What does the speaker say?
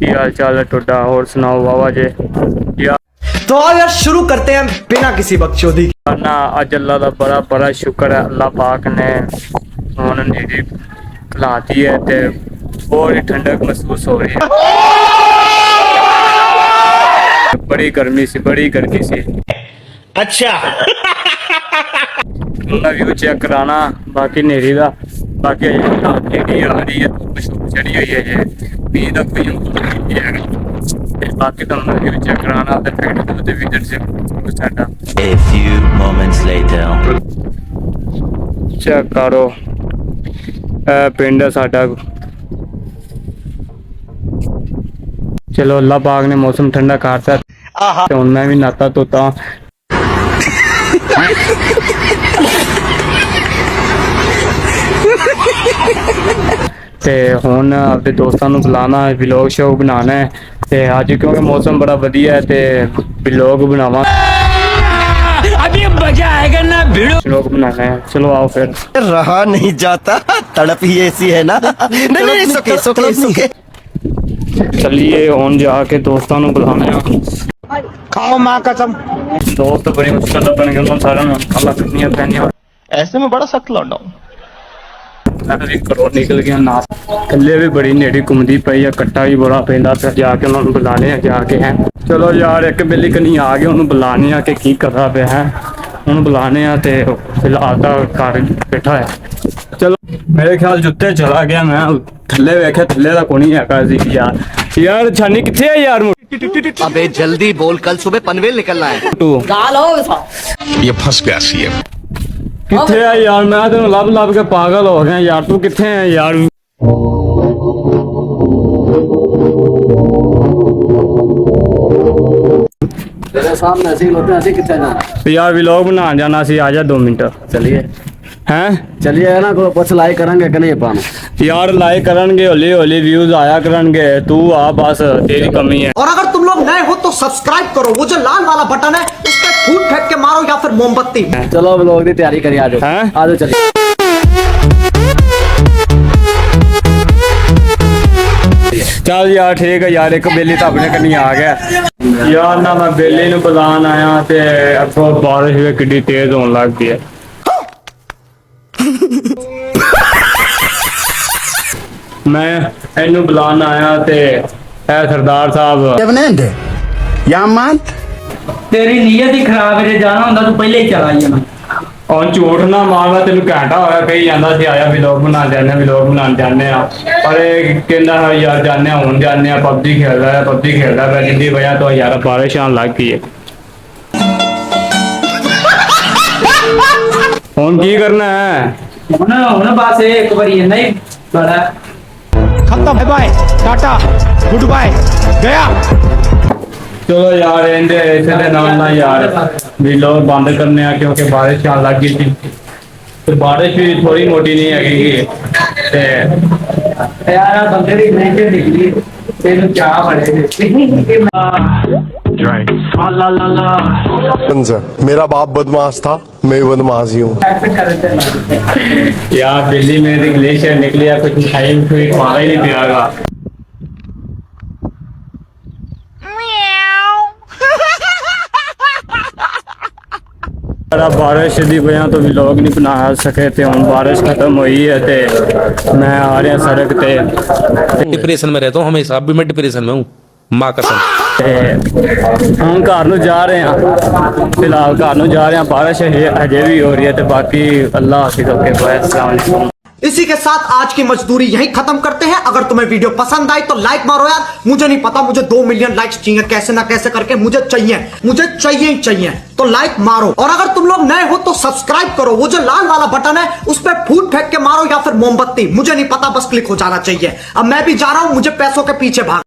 की हाल चाल है टोडा और सुनाओ बाबा जे यार। तो आओ यार शुरू करते हैं बिना किसी बकचोदी के। ना अज अल्लाह का बड़ा बड़ा शुक्र है, अल्लाह पाक ने हुण नीरी खलाती है ते और ही ठंडक महसूस हो रही है। बड़ी गर्मी सी अच्छा व्यू चेक कराना बाकी नेरी का बाकी नेरी आ रही है चढ़ी हुई है ये भी तक बाकी तो व्यू चेक कराना ते फिर ते विजिट से साडा A few moments later. Check करो पिंड है साडा। चलो अल्लाह पाक ने मौसम ठंडा करता ते हुण मैं भी नाता धोता ते हुण अपने दोस्तों को बुलाना व्लॉग शो बनाना है ते अज क्योंकि मौसम बड़ा वधिया है ते व्लॉग बनावा अभी मजा आएगा ना भिड़ो। व्लॉग बनाना है। चलो आओ फिर। रहा नहीं जाता, तड़प ही ऐसी है ना। नहीं सुखे चलिए हुण जाके दोस्तों को बुलाना है। खाओ माँ कसम। दोस्त बड़ी मुश्किल लभन गए सारे अल्लाह करनी पैनिया ऐसे में बड़ा सख्त लौंडा हूं। घरों निकल गया ना थले भी बड़ी नेड़ी घूमती पई है कट्टा भी बड़ा पैंदा फिर जाके उन्होंने बुलाने जाके हैं। चलो यार एक बेली कनी आ गए उन्होंने बुलाने आ कि करता पे है उन्होंने बुलाने आ ते फिलहाल घर बैठा है। चलो मेरे ख्याल जुत्ते चला गया मैं थले वेखे थले का कोनी है यार छानी कितने है यार। अबे जल्दी बोल, कल सुबह पनवेल निकलना है। ये फंस गया सीएम। किथे है यार मैं तेन लब के पागल हो गया यार तू किथे है यार। तेरे सामने ऐसे ही होते हैं, ऐसे कितने जाना यार व्लॉग बना जाना सी आजा 2 मिनट चलिए हैं। चलिए ना को कुछ लाइक करेंगे कि नहीं पाना यार लाइक करनगे हौली हौली व्यूज आया करनगे तू आ बस तेरी कमी है। और अगर तुम लोग नए हो तो सब्सक्राइब करो, वो जो लाल वाला बटन है उस पे फूट फेंक के मारो या फिर मोमबत्ती। चलो व्लॉग की तैयारी करिए, आ जाओ हैं? आ जाओ चलिए। चल यार ठीक है यार एक बेली तो अपने कनी आ गया यार ना मैं बेली नु बुलान आया ते अगो बारिश भी किड्डी तेज होने लग गई है। मैं इनू बुलान आया ते है सरदार साहब तेरी नीयत ही खराब है, जे जाना होंदा तू पहले ही चला ही जाना। और झूठ ना मारना तेन घंटा होया कही जाता सी आया व्लॉग बना जाने पर कहना है यार जाने हुन जाने पबजी खेल रहा है जिंदी वजह तो यार बारिश आने लग गई है। हुन की करना है हुन बस एक बारी नहीं बड़ा खत्म है, बाय टाटा गुड बाय गया। चलो यार इनके इसे ना यार व्लॉग बंद करने आ क्योंकि बारिश आने लग गई थी तो बारिश भी थोड़ी मोटी नहीं है यार बंदे दी नेचर निकली तेन क्या पड़े मेरा बाप बदमाश था, मैं बदमाश ही हूँ। यार दिल्ली में ग्लेशियर निकली है कुछ मिठाई मारा ही नहीं पियागा। बारिश की वजह तो व्लॉग नहीं बना सके थे हम बारिश खत्म हुई है ते मैं आ रहा सड़क ते डिप्रेशन में रहता हूँ हमेशा, अभी मैं डिप्रेशन में हूँ माँ कसम। हम घर नू जा रहे हैं फिलहाल घर नू जा रहे हैं बारिश अजे भी हो रही है तो बाकी अल्लाह हाफिज़ ओके बाय अस्सलाम वालेकुम। इसी के साथ आज की मजदूरी यहीं खत्म करते हैं। अगर तुम्हें वीडियो पसंद आई तो लाइक मारो यार, मुझे नहीं पता मुझे 2 मिलियन लाइक्स चाहिए, कैसे ना कैसे करके मुझे चाहिए ही चाहिए, तो लाइक मारो। और अगर तुम लोग नए हो तो सब्सक्राइब करो, वो जो लाल वाला बटन है उस पर फूट फेंक के मारो या फिर मोमबत्ती, मुझे नहीं पता बस क्लिक हो जाना चाहिए। अब मैं भी जा रहा हूं, मुझे पैसों के पीछे भाग